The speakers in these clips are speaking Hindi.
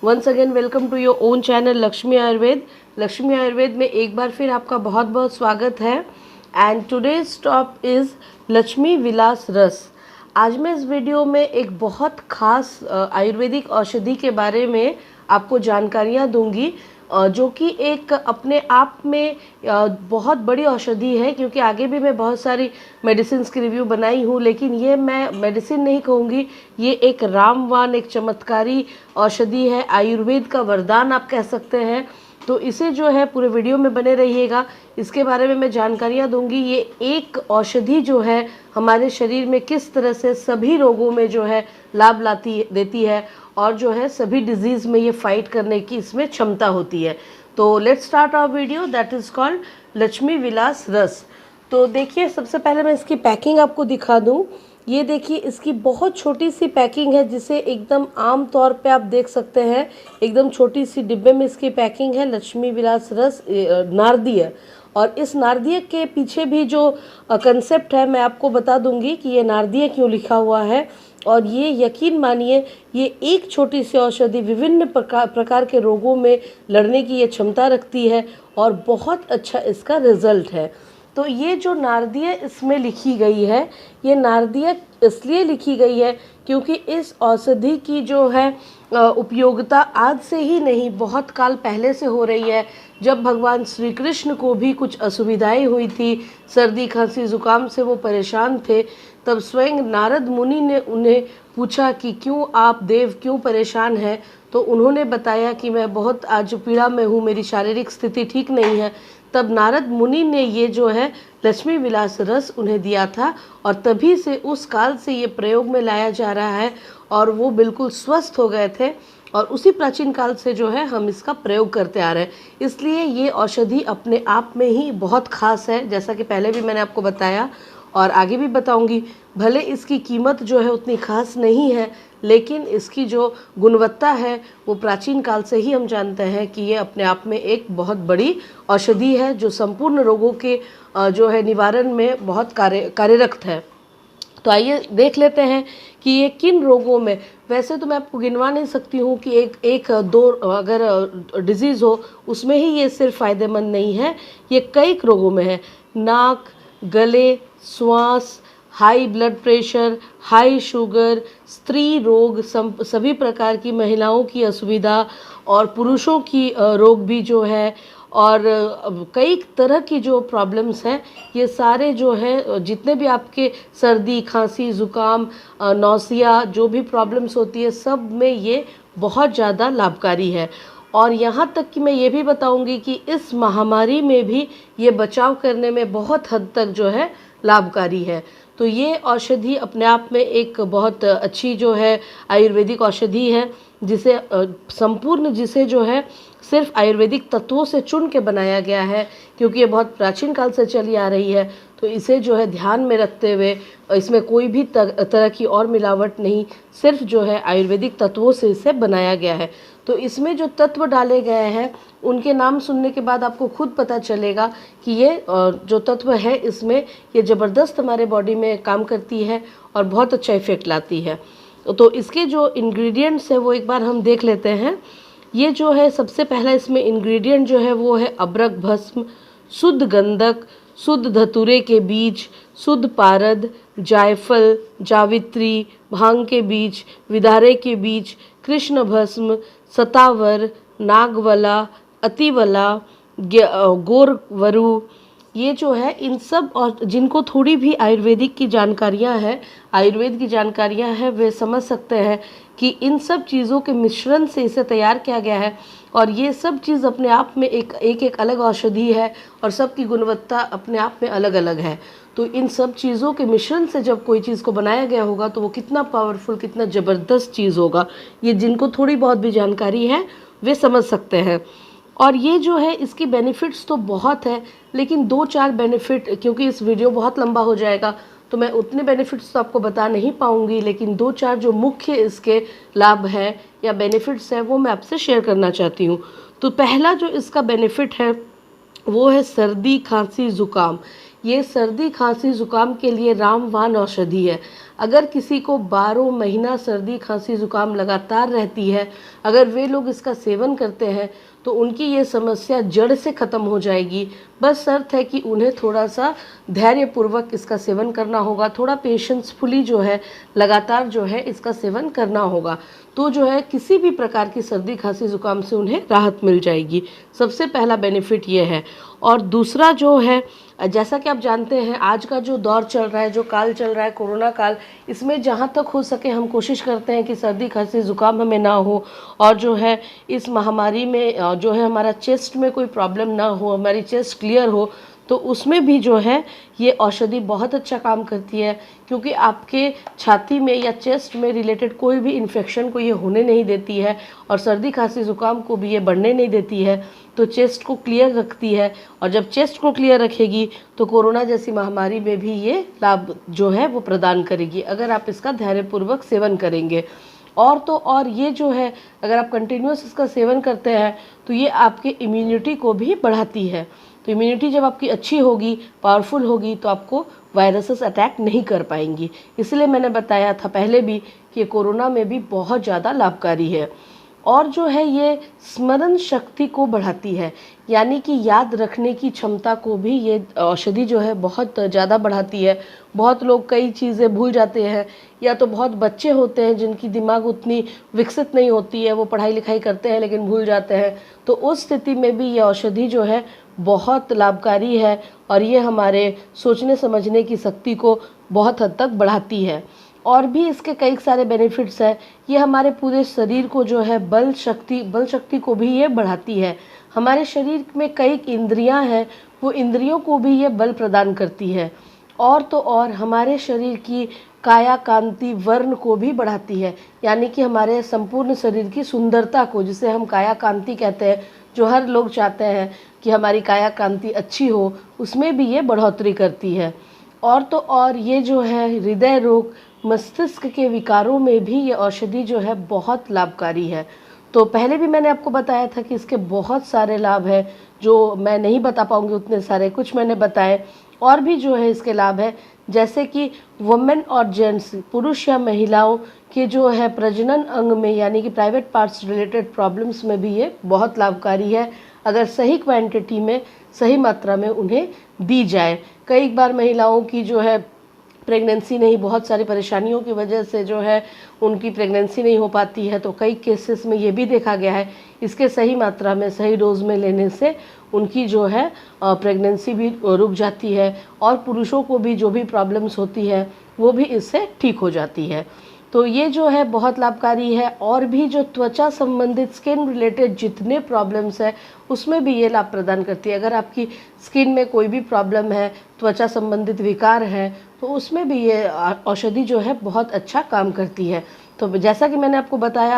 Once again welcome to your own channel Lakshmi Ayurveda. Lakshmi Ayurveda में एक बार फिर आपका बहुत बहुत स्वागत है। And today's stop is Lakshmi Vilas Ras. आज मैं इस वीडियो में एक बहुत खास आयुर्वेदिक औषधि के बारे में आपको जानकारियाँ दूंगी, जो कि एक अपने आप में बहुत बड़ी औषधि है। क्योंकि आगे भी मैं बहुत सारी मेडिसिन की रिव्यू बनाई हूँ, लेकिन ये मैं मेडिसिन नहीं कहूँगी, ये एक रामवान, एक चमत्कारी औषधि है, आयुर्वेद का वरदान आप कह सकते हैं। तो इसे जो है पूरे वीडियो में बने रहिएगा, इसके बारे में मैं जानकारियाँ दूंगी। ये एक औषधि जो है हमारे शरीर में किस तरह से सभी रोगों में जो है लाभ देती है, और जो है सभी डिजीज़ में ये फाइट करने की इसमें क्षमता होती है। तो let's start our video that is called Lakshmi Vilas Ras. तो देखिए, सबसे पहले मैं इसकी पैकिंग आपको दिखा दूं। ये देखिए, इसकी बहुत छोटी सी पैकिंग है, जिसे एकदम आम तौर पे आप देख सकते हैं, एकदम छोटी सी डिब्बे में इसकी पैकिंग है। लक्ष्मी विलास रस नारदीय, और इस नारदीय के पीछे भी जो कंसेप्ट है मैं आपको बता दूंगी कि ये नारदीय क्यों लिखा हुआ है। और ये यकीन मानिए, ये एक छोटी सी औषधि विभिन्न प्रकार के रोगों में लड़ने की ये क्षमता रखती है, और बहुत अच्छा इसका रिजल्ट है। तो ये जो नारदीय इसमें लिखी गई है, ये नारदीय इसलिए लिखी गई है क्योंकि इस औषधि की जो है उपयोगिता आज से ही नहीं, बहुत काल पहले से हो रही है। जब भगवान श्री कृष्ण को भी कुछ असुविधाएं हुई थी, सर्दी खांसी जुकाम से वो परेशान थे, तब स्वयं नारद मुनि ने उन्हें पूछा कि क्यों आप देव क्यों परेशान हैं। तो उन्होंने बताया कि मैं बहुत आज पीड़ा में हूँ, मेरी शारीरिक स्थिति ठीक नहीं है। तब नारद मुनि ने ये जो है लक्ष्मी विलास रस उन्हें दिया था, और तभी से उस काल से ये प्रयोग में लाया जा रहा है, और वो बिल्कुल स्वस्थ हो गए थे। और उसी प्राचीन काल से जो है हम इसका प्रयोग करते आ रहे हैं। इसलिए ये औषधि अपने आप में ही बहुत खास है, जैसा कि पहले भी मैंने आपको बताया और आगे भी बताऊंगी। भले इसकी कीमत जो है उतनी खास नहीं है, लेकिन इसकी जो गुणवत्ता है वो प्राचीन काल से ही हम जानते हैं कि ये अपने आप में एक बहुत बड़ी औषधि है, जो संपूर्ण रोगों के जो है निवारण में बहुत कार्यरत है। तो आइए देख लेते हैं कि ये किन रोगों में, वैसे तो मैं आपको गिनवा नहीं सकती हूँ कि एक दो अगर डिजीज़ हो उसमें ही ये सिर्फ फ़ायदेमंद नहीं है, ये कई रोगों में है। नाक, गले, श्वास, high blood pressure, high sugar, स्त्री रोग, सभी प्रकार की महिलाओं की असुविधा, और पुरुषों की रोग भी जो है, और कई तरह की जो प्रॉब्लम्स हैं, ये सारे जो है जितने भी आपके सर्दी खांसी जुकाम नौसिया जो भी प्रॉब्लम्स होती है, सब में ये बहुत ज़्यादा लाभकारी है। और यहाँ तक कि मैं ये भी बताऊंगी कि इस महामारी में भी ये बचाव करने में बहुत हद तक जो है लाभकारी है। तो ये औषधि अपने आप में एक बहुत अच्छी जो है आयुर्वेदिक औषधि है, जिसे जो है सिर्फ आयुर्वेदिक तत्वों से चुन के बनाया गया है। क्योंकि ये बहुत प्राचीन काल से चली आ रही है, तो इसे जो है ध्यान में रखते हुए, इसमें कोई भी तरह की और मिलावट नहीं, सिर्फ जो है आयुर्वेदिक तत्वों से इसे बनाया गया है। तो इसमें जो तत्व डाले गए हैं उनके नाम सुनने के बाद आपको खुद पता चलेगा कि ये जो तत्व है इसमें, ये ज़बरदस्त हमारे बॉडी में काम करती है और बहुत अच्छा इफेक्ट लाती है। तो इसके जो इंग्रेडिएंट्स है वो एक बार हम देख लेते हैं। ये जो है सबसे पहला इसमें इंग्रेडिएंट जो है वो है अबरक भस्म, शुद्ध गंधक, शुद्ध धतूरे के बीज, शुद्ध पारद, जायफल, जावित्री, भांग के बीज, विदारे के बीज, कृष्ण भस्म, सतावर, नागवला, अतिवला, गोरवरु, ये जो है इन सब, और जिनको थोड़ी भी आयुर्वेद की जानकारियां हैं वे समझ सकते हैं कि इन सब चीज़ों के मिश्रण से इसे तैयार किया गया है। और ये सब चीज़ अपने आप में एक अलग औषधि है, और सबकी गुणवत्ता अपने आप में अलग अलग है। तो इन सब चीज़ों के मिश्रण से जब कोई चीज़ को बनाया गया होगा तो वो कितना पावरफुल, कितना ज़बरदस्त चीज़ होगा, ये जिनको थोड़ी बहुत भी जानकारी है वे समझ सकते हैं। और ये जो है इसकी बेनिफिट्स तो बहुत है, लेकिन 2-4 बेनिफिट, क्योंकि इस वीडियो बहुत लंबा हो जाएगा तो मैं उतने बेनिफिट्स तो आपको बता नहीं पाऊँगी, लेकिन 2-4 जो मुख्य इसके लाभ हैं या बेनिफिट्स हैं वो मैं आपसे शेयर करना चाहती हूँ। तो पहला जो इसका बेनिफिट है वो है सर्दी खांसी ज़ुकाम। ये सर्दी खांसी ज़ुकाम के लिए रामबाण औषधि है। अगर किसी को 12 महीना सर्दी खांसी ज़ुकाम लगातार रहती है, अगर वे लोग इसका सेवन करते हैं तो उनकी ये समस्या जड़ से ख़त्म हो जाएगी। बस शर्त है कि उन्हें थोड़ा सा धैर्यपूर्वक इसका सेवन करना होगा, थोड़ा पेशेंसफुली जो है लगातार जो है इसका सेवन करना होगा, तो जो है किसी भी प्रकार की सर्दी खांसी ज़ुकाम से उन्हें राहत मिल जाएगी। सबसे पहला बेनिफिट ये है। और दूसरा जो है, जैसा कि आप जानते हैं आज का जो दौर चल रहा है, जो काल चल रहा है कोरोना काल, इसमें जहाँ तक हो सके हम कोशिश करते हैं कि सर्दी खांसी ज़ुकाम हमें ना हो, और जो है इस महामारी में जो है हमारा चेस्ट में कोई प्रॉब्लम ना हो, हमारी चेस्ट क्लियर हो, तो उसमें भी जो है ये औषधि बहुत अच्छा काम करती है, क्योंकि आपके छाती में या चेस्ट में रिलेटेड कोई भी इन्फेक्शन को ये होने नहीं देती है, और सर्दी खांसी ज़ुकाम को भी ये बढ़ने नहीं देती है। तो चेस्ट को क्लियर रखती है, और जब चेस्ट को क्लियर रखेगी तो कोरोना जैसी महामारी में भी ये लाभ जो है वो प्रदान करेगी, अगर आप इसका धैर्यपूर्वक सेवन करेंगे। और तो और ये जो है अगर आप कंटिन्यूस इसका सेवन करते हैं तो ये आपके इम्यूनिटी को भी बढ़ाती है। तो इम्यूनिटी जब आपकी अच्छी होगी, पावरफुल होगी, तो आपको वायरसेस अटैक नहीं कर पाएंगी। इसलिए मैंने बताया था पहले भी कि कोरोना में भी बहुत ज़्यादा लाभकारी है। और जो है ये स्मरण शक्ति को बढ़ाती है, यानी कि याद रखने की क्षमता को भी ये औषधि जो है बहुत ज़्यादा बढ़ाती है। बहुत लोग कई चीज़ें भूल जाते हैं, या तो बहुत बच्चे होते हैं जिनकी दिमाग उतनी विकसित नहीं होती है, वो पढ़ाई लिखाई करते हैं लेकिन भूल जाते हैं, तो उस स्थिति में भी ये औषधि जो है बहुत लाभकारी है, और ये हमारे सोचने समझने की शक्ति को बहुत हद तक बढ़ाती है। और भी इसके कई सारे बेनिफिट्स हैं। ये हमारे पूरे शरीर को जो है बल शक्ति को भी ये बढ़ाती है। हमारे शरीर में कई इंद्रियां हैं, वो इंद्रियों को भी ये बल प्रदान करती है। और तो और हमारे शरीर की काया कांति वर्ण को भी बढ़ाती है, यानी कि हमारे संपूर्ण शरीर की सुंदरता को, जिसे हम काया कांति कहते हैं, जो हर लोग चाहते हैं कि हमारी काया कांति अच्छी हो, उसमें भी ये बढ़ोतरी करती है। और तो और ये जो है हृदय रोग, मस्तिष्क के विकारों में भी ये औषधि जो है बहुत लाभकारी है। तो पहले भी मैंने आपको बताया था कि इसके बहुत सारे लाभ हैं, जो मैं नहीं बता पाऊंगी उतने सारे, कुछ मैंने बताए। और भी जो है इसके लाभ है, जैसे कि वुमेन और जेंट्स, पुरुष या महिलाओं के जो है प्रजनन अंग में, यानी कि प्राइवेट पार्ट्स रिलेटेड प्रॉब्लम्स में भी ये बहुत लाभकारी है, अगर सही क्वांटिटी में, सही मात्रा में उन्हें दी जाए। कई बार महिलाओं की जो है प्रेगनेंसी नहीं, बहुत सारी परेशानियों की वजह से जो है उनकी प्रेगनेंसी नहीं हो पाती है, तो कई केसेस में ये भी देखा गया है इसके सही मात्रा में, सही डोज में लेने से उनकी जो है प्रेगनेंसी भी रुक जाती है, और पुरुषों को भी जो भी प्रॉब्लम्स होती है वो भी इससे ठीक हो जाती है। तो ये जो है बहुत लाभकारी है। और भी जो त्वचा संबंधित, स्किन रिलेटेड जितने प्रॉब्लम्स है उसमें भी ये लाभ प्रदान करती है। अगर आपकी स्किन में कोई भी प्रॉब्लम है, त्वचा संबंधित विकार है, तो उसमें भी ये औषधि जो है बहुत अच्छा काम करती है। तो जैसा कि मैंने आपको बताया,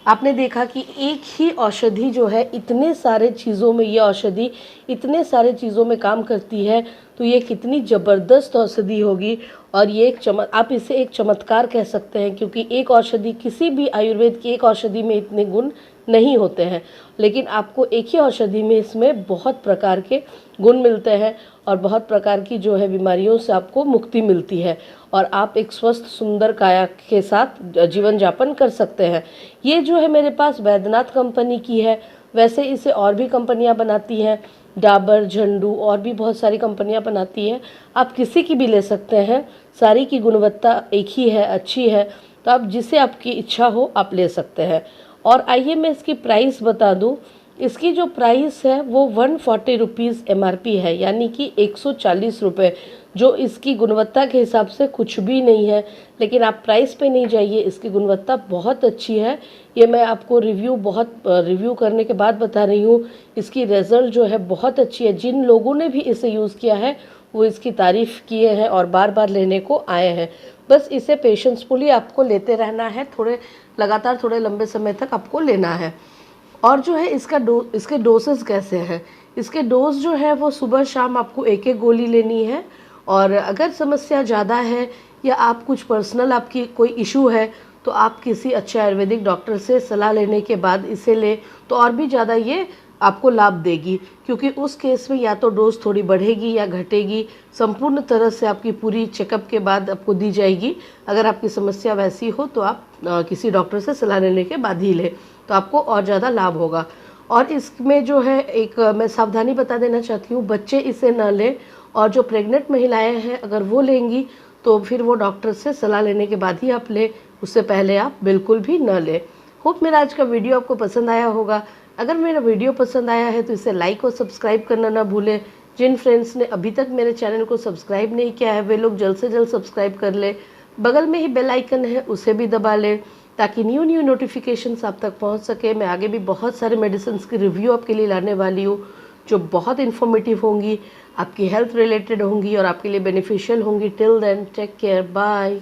आपने देखा कि एक ही औषधि जो है इतने सारे चीज़ों में, ये औषधि इतने सारे चीज़ों में काम करती है, तो ये कितनी ज़बरदस्त औषधि होगी। और ये आप इसे एक चमत्कार कह सकते हैं, क्योंकि एक औषधि, किसी भी आयुर्वेद की एक औषधि में इतने गुण नहीं होते हैं, लेकिन आपको एक ही औषधि में इसमें बहुत प्रकार के गुण मिलते हैं, और बहुत प्रकार की जो है बीमारियों से आपको मुक्ति मिलती है, और आप एक स्वस्थ सुंदर काया के साथ जीवन यापन कर सकते हैं। ये जो है मेरे पास वैद्यनाथ कंपनी की है, वैसे इसे और भी कंपनियां बनाती हैं, डाबर, झंडू, और भी बहुत सारी कंपनियां बनाती हैं। आप किसी की भी ले सकते हैं, सारी की गुणवत्ता एक ही है, अच्छी है, तो आप जिसे आपकी इच्छा हो आप ले सकते हैं। और आइए मैं इसकी प्राइस बता दूं। इसकी जो प्राइस है वो 140 रुपीज़ MRP है, यानी कि 140 रुपये, जो इसकी गुणवत्ता के हिसाब से कुछ भी नहीं है। लेकिन आप प्राइस पे नहीं जाइए, इसकी गुणवत्ता बहुत अच्छी है। ये मैं आपको रिव्यू करने के बाद बता रही हूँ। इसकी रिज़ल्ट जो है बहुत अच्छी है। जिन लोगों ने भी इसे यूज़ किया है वो इसकी तारीफ़ किए हैं और बार बार लेने को आए हैं। बस इसे पेशेंसफुली आपको लेते रहना है, लगातार थोड़े लंबे समय तक आपको लेना है। और जो है इसके डोसेस कैसे हैं, इसके डोज जो है वो सुबह शाम आपको एक एक गोली लेनी है। और अगर समस्या ज़्यादा है, या आप कुछ पर्सनल आपकी कोई इशू है, तो आप किसी अच्छे आयुर्वेदिक डॉक्टर से सलाह लेने के बाद इसे लें, तो और भी ज़्यादा ये आपको लाभ देगी, क्योंकि उस केस में या तो डोज थोड़ी बढ़ेगी या घटेगी, संपूर्ण तरह से आपकी पूरी चेकअप के बाद आपको दी जाएगी। अगर आपकी समस्या वैसी हो तो आप किसी डॉक्टर से सलाह लेने के बाद ही लें, तो आपको और ज़्यादा लाभ होगा। और इसमें जो है एक मैं सावधानी बता देना चाहती हूँ, बच्चे इसे न लें, और जो प्रेग्नेंट महिलाएं हैं अगर वो लेंगी तो फिर वो डॉक्टर से सलाह लेने के बाद ही आप लें, उससे पहले आप बिल्कुल भी न लें। होप मेरा आज का वीडियो आपको पसंद आया होगा। अगर मेरा वीडियो पसंद आया है तो इसे लाइक और सब्सक्राइब करना ना भूलें। जिन फ्रेंड्स ने अभी तक मेरे चैनल को सब्सक्राइब नहीं किया है वे लोग जल्द से जल्द सब्सक्राइब कर लें। बगल में ही बेल आइकन है, उसे भी दबा लें ताकि न्यू नोटिफिकेशंस आप तक पहुंच सके। मैं आगे भी बहुत सारे मेडिसिन की रिव्यू आपके लिए लाने वाली हूँ जो बहुत इन्फॉर्मेटिव होंगी, आपकी हेल्थ रिलेटेड होंगी और आपके लिए बेनिफिशियल होंगी। Till then take care, bye.